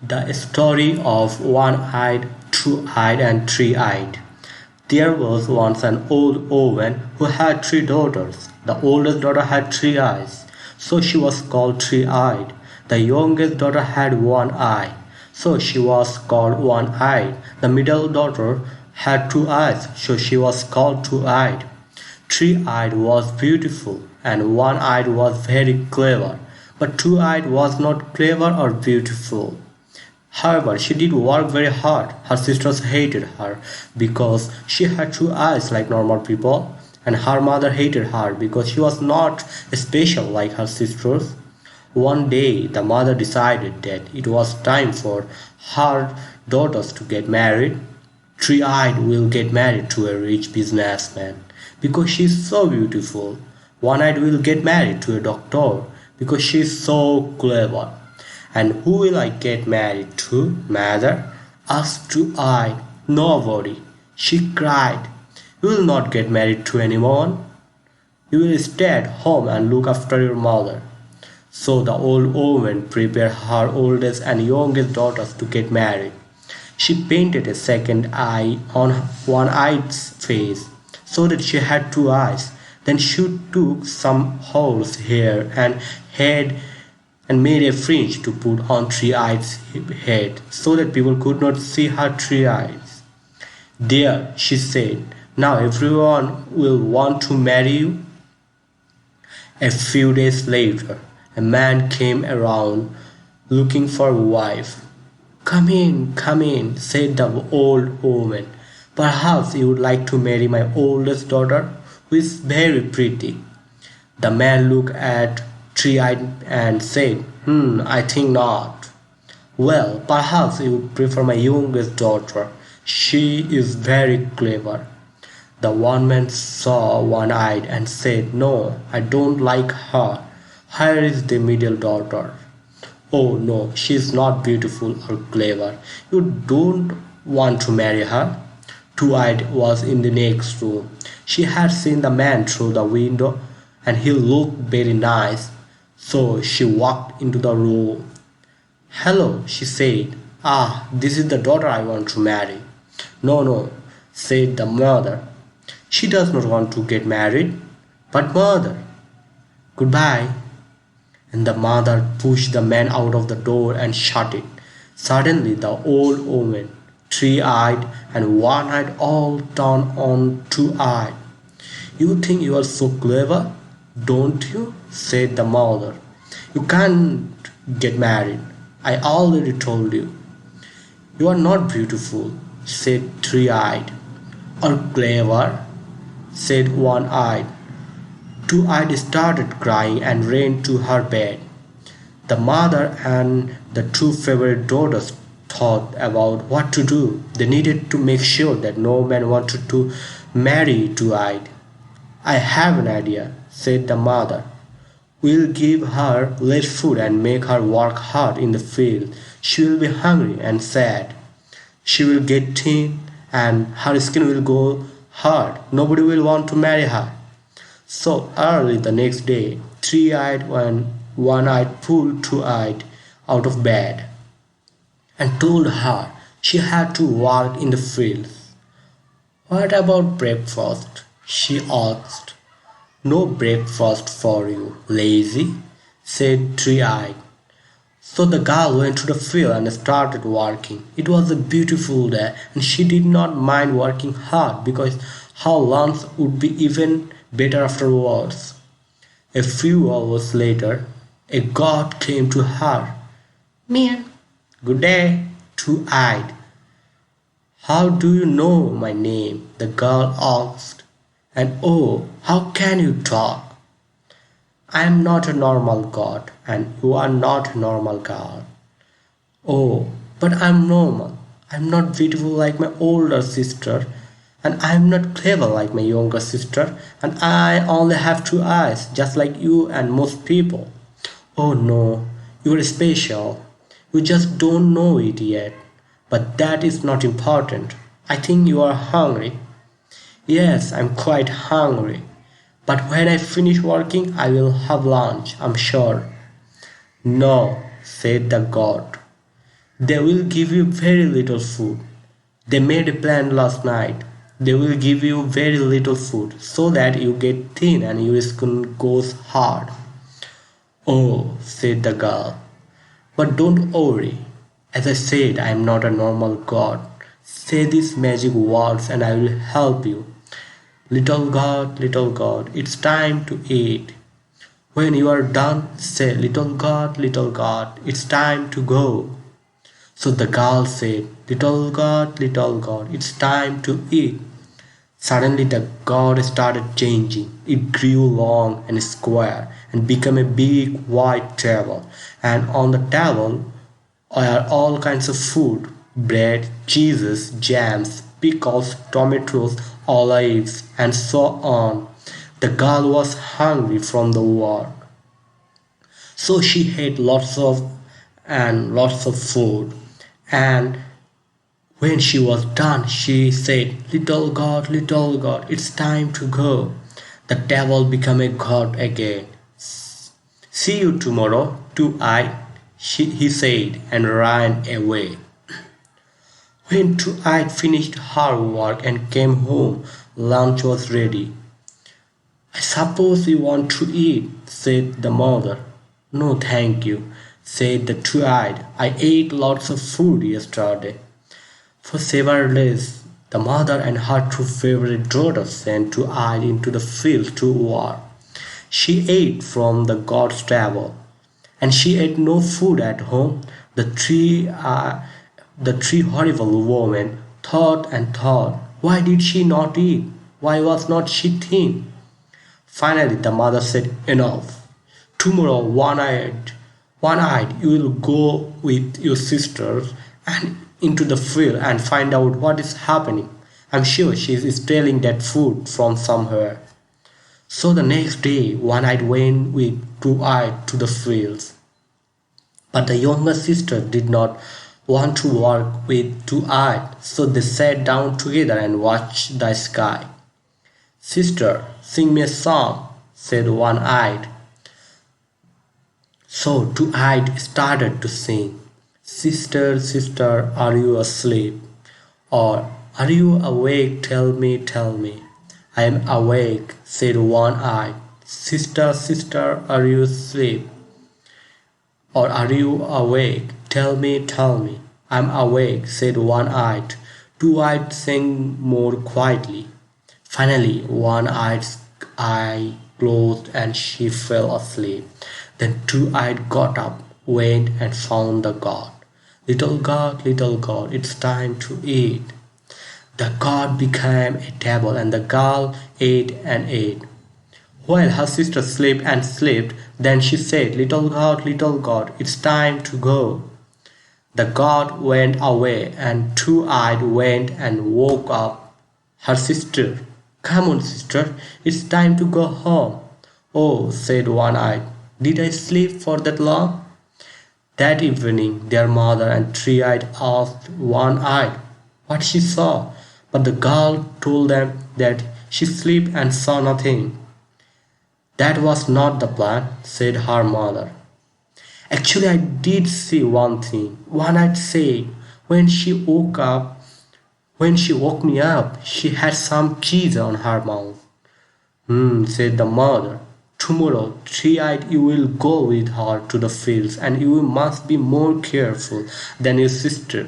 The story of one-eyed, two-eyed, and three-eyed. There was once an old woman who had three daughters. The oldest daughter had three eyes, so she was called three-eyed. The youngest daughter had one eye, so she was called one-eyed. The middle daughter had two eyes, so she was called two-eyed. Three-eyed was beautiful, and one-eyed was very clever, but two-eyed was not clever or beautiful. However, she did work very hard. Her sisters hated her because she had two eyes like normal people, and her mother hated her because she was not special like her sisters. One day, the mother decided that it was time for her daughters to get married. Three-eyed will get married to a rich businessman because she is so beautiful. One-eyed will get married to a doctor because she is so clever. And who will I get married to, mother? Asked Two-eyed. Nobody. She cried. You will not get married to anyone. You will stay at home and look after your mother. So the old woman prepared her oldest and youngest daughters to get married. She painted a second eye on one-eye's face so that she had two eyes. Then she took some holes here and head and made a fringe to put on three-eyed's head so that people could not see her three eyes. There, she said, now everyone will want to marry you. A few days later, a man came around looking for a wife. Come in, said the old woman. Perhaps you would like to marry my oldest daughter, who is very pretty. The man looked at Three-eyed and said, I think not. Well, perhaps you would prefer my youngest daughter. She is very clever. The one man saw one-eyed and said, no, I don't like her. Here is the middle daughter. Oh no, she is not beautiful or clever. You don't want to marry her? Two-eyed was in the next room. She had seen the man through the window and he looked very nice. So she walked into the room. Hello, she said. Ah, this is the daughter I want to marry. No, said the mother. She does not want to get married. But mother, goodbye. And the mother pushed the man out of the door and shut it. Suddenly the old woman, three-eyed and one-eyed, all turned on two-eyed. You think you are so clever, don't you? Said the mother. You can't get married. I already told you. You are not beautiful, said three-eyed. Or clever, said one-eyed. Two-eyed started crying and ran to her bed. The mother and the two favorite daughters thought about what to do. They needed to make sure that no man wanted to marry two-eyed. I have an idea, said the mother. We'll give her less food and make her work hard in the field. She will be hungry and sad. She will get thin and her skin will go hard. Nobody will want to marry her. So early the next day, three-eyed and one-eyed pulled two-eyed out of bed and told her she had to work in the fields. What about breakfast? She asked. No breakfast for you, lazy, said three-eyed. So the girl went to the field and started working. It was a beautiful day and she did not mind working hard because her lunch would be even better afterwards. A few hours later, a goat came to her. Meow. Good day, two-eyed. How do you know my name? The girl asked. And oh, how can you talk? I am not a normal god, and you are not a normal girl. Oh, but I am normal. I am not beautiful like my older sister, and I am not clever like my younger sister, and I only have two eyes, just like you and most people. Oh no, you are special. You just don't know it yet. But that is not important. I think you are hungry. Yes, I'm quite hungry. But when I finish working, I will have lunch, I'm sure. No, said the goat. They will give you very little food. They made a plan last night. They will give you very little food so that you get thin and your skin goes hard. Oh, said the girl. But don't worry. As I said, I am not a normal god. Say these magic words and I will help you. Little god, it's time to eat. When you are done, say, little god, it's time to go. So the girl said, little god, it's time to eat. Suddenly the god started changing. It grew long and square and became a big white table. And on the table were all kinds of food: bread, cheeses, jams, pickles, tomatoes, olives, and so on. The girl was hungry from the war, so she ate lots of food. And when she was done, she said, little God, it's time to go. The devil became a god again. See you tomorrow, two-eyed, he said, and ran away. When two-eyed finished her work and came home, lunch was ready. I suppose you want to eat, said the mother. No, thank you, said the two-eyed. I ate lots of food yesterday. For several days, the mother and her two favorite daughters sent two-eyed into the field to work. She ate from the god's table, and she ate no food at home. The three horrible women thought and thought. Why did she not eat? Why was not she thin? Finally, the mother said, enough. Tomorrow, one-eyed, you will go with your sisters and into the field and find out what is happening. I'm sure she is stealing that food from somewhere. So the next day, one-eyed went with two-eyed to the fields. But the younger sister did not want to work with two-eyed, so they sat down together and watched the sky. Sister, sing me a song, said one-eyed. So two-eyed started to sing. Sister, sister, are you asleep? Or are you awake? Tell me, tell me. I am awake, said one-eyed. Sister, sister, are you asleep? Or are you awake? Tell me, tell me. I am awake, said one-eyed. Two-eyed sang more quietly. Finally, one-eyed's eye closed and she fell asleep. Then two-eyed got up, went and found the god. Little God, it's time to eat. The god became a table and the girl ate and ate. While her sister slept and slept, then she said, little God, it's time to go. The god went away and two-eyed went and woke up her sister. Come on, sister, it's time to go home. Oh, said one-eyed, did I sleep for that long? That evening their mother and three-eyed asked one-eyed what she saw, but the girl told them that she slept and saw nothing. That was not the plan, said her mother. Actually, I did see one thing. One-eyed said when she woke me up, she had some cheese on her mouth. Said the mother. Tomorrow, three-eyed, you will go with her to the fields, and you must be more careful than your sister.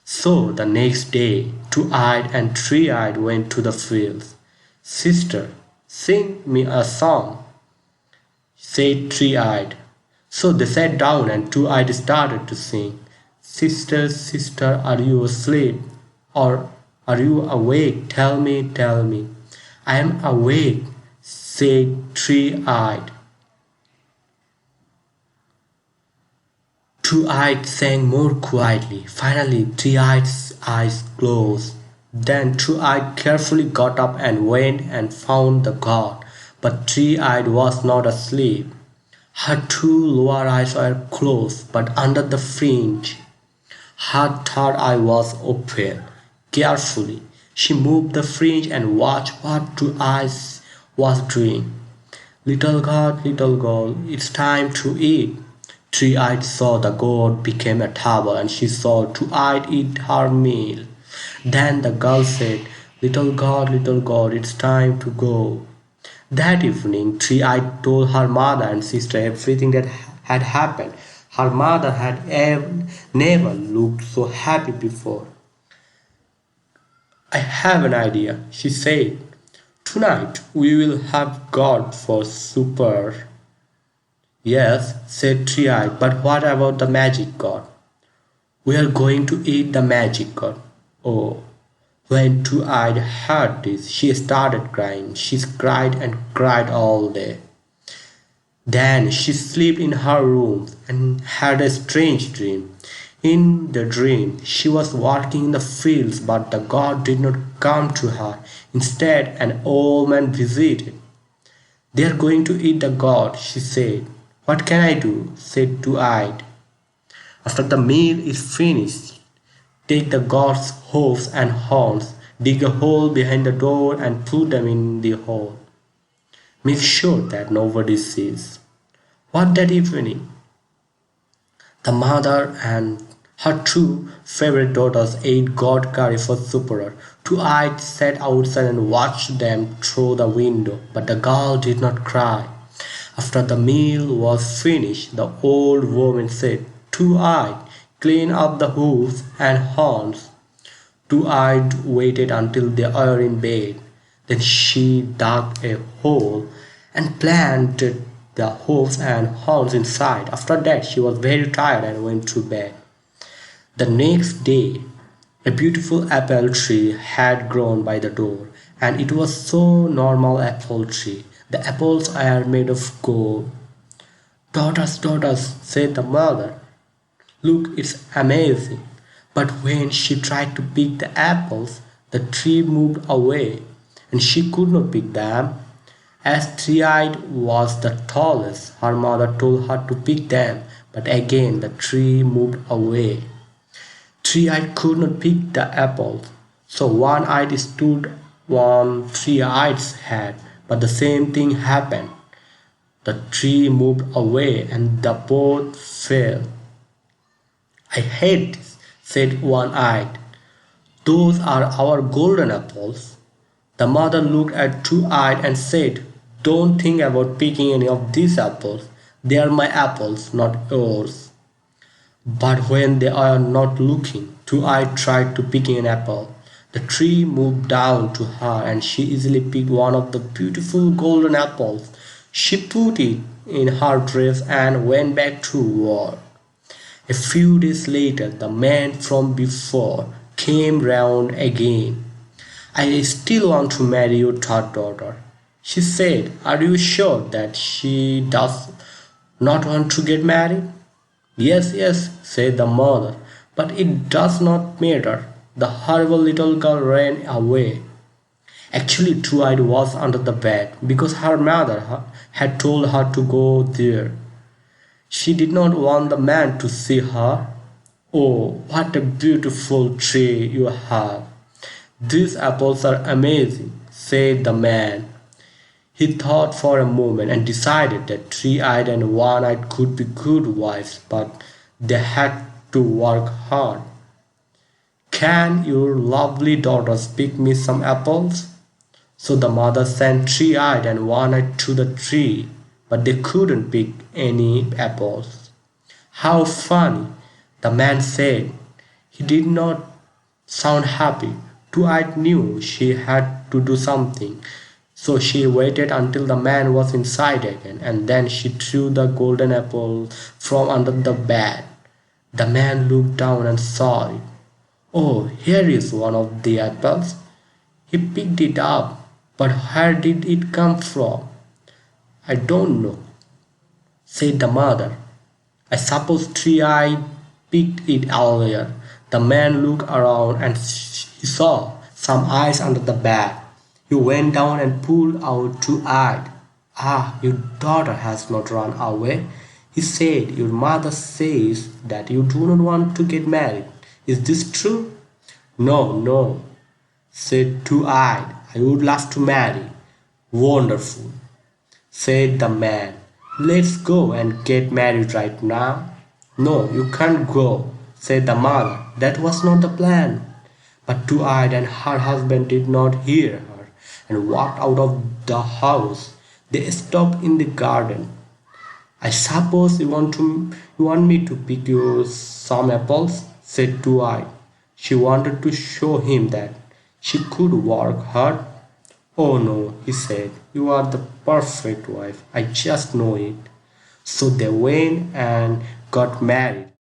So the next day, two-eyed and three-eyed went to the fields. Sister, sing me a song, said three-eyed. So they sat down and two-eyed started to sing. Sister, sister, are you asleep? Or are you awake? Tell me, tell me. I am awake, said three-eyed. Two-eyed sang more quietly. Finally, three-eyed's eyes closed. Then two-eyed carefully got up and went and found the god. But three-eyed was not asleep. Her two lower eyes were closed, but under the fringe, her third eye was open. Carefully, she moved the fringe and watched what two-eyed was doing. Little God, it's time to eat. Three-Eyed saw the goat became a table and she saw Two-Eyed eat her meal. Then the girl said, little God, it's time to go. That evening, Three-Eyed told her mother and sister everything that had happened. Her mother had never looked so happy before. I have an idea, she said. Tonight we will have God for supper. Yes, said Three-Eyed, but what about the magic God? We are going to eat the magic God. Oh, when Two-Eyed heard this, she started crying. She cried and cried all day. Then she slept in her room and had a strange dream. In the dream, she was walking in the fields, but the god did not come to her. Instead, an old man visited. They are going to eat the god, she said. What can I do? Said Two-Eyed. After the meal is finished, take the god's hooves and horns, dig a hole behind the door and put them in the hole. Make sure that nobody sees. What that evening? The mother and her two favorite daughters ate god curry for supper. Two-Eyed sat outside and watched them through the window, but the girl did not cry. After the meal was finished, the old woman said, Two-Eyed, clean up the hooves and horns. Two-Eyed waited until they were in bed. Then she dug a hole and planted the hooves and horns inside. After that, she was very tired and went to bed. The next day, a beautiful apple tree had grown by the door, and it was so normal apple tree. The apples are made of gold. Daughters, said the mother. Look, it's amazing. But when she tried to pick the apples, the tree moved away, and she could not pick them. As Three-Eyed was the tallest, her mother told her to pick them, but again the tree moved away. Three-Eyed could not pick the apples, so One-Eyed stood on Three-Eyed's head, but the same thing happened. The tree moved away and the both fell. I hate this, said One-Eyed. Those are our golden apples. The mother looked at Two-Eyed and said, Don't think about picking any of these apples. They are my apples, not yours. But when they are not looking, Two-Eyed tried to pick an apple. The tree moved down to her and she easily picked one of the beautiful golden apples. She put it in her dress and went back to work. A few days later, the man from before came round again. I still want to marry your third daughter. She said, Are you sure that she does not want to get married? Yes, said the mother, but it does not matter. The horrible little girl ran away. Actually, Two-Eyed was under the bed because her mother had told her to go there. She did not want the man to see her. Oh, what a beautiful tree you have. These apples are amazing, said the man. He thought for a moment and decided that Three-Eyed and One-Eyed could be good wives, but they had to work hard. Can your lovely daughters pick me some apples? So the mother sent Three-Eyed and One-Eyed to the tree, but they couldn't pick any apples. How funny, the man said. He did not sound happy. Two-Eyed knew she had to do something. So she waited until the man was inside again, and then she threw the golden apple from under the bed. The man looked down and saw it. Oh, here is one of the apples. He picked it up, but where did it come from? I don't know, said the mother. I suppose Three-Eyed picked it earlier. The man looked around and he saw some eyes under the bed. He went down and pulled out Two-Eyed. Ah, your daughter has not run away. He said, Your mother says that you do not want to get married. Is this true? No, said Two-Eyed. I would love to marry. Wonderful, said the man. Let's go and get married right now. No, you can't go, said the mother. That was not the plan. But Two-Eyed and her husband did not hear her and walked out of the house. They stopped in the garden. I suppose you want me to pick you some apples, said Two-Eyed. She wanted to show him that she could work hard. Oh no, he said, you are the perfect wife. I just know it. So they went and got married.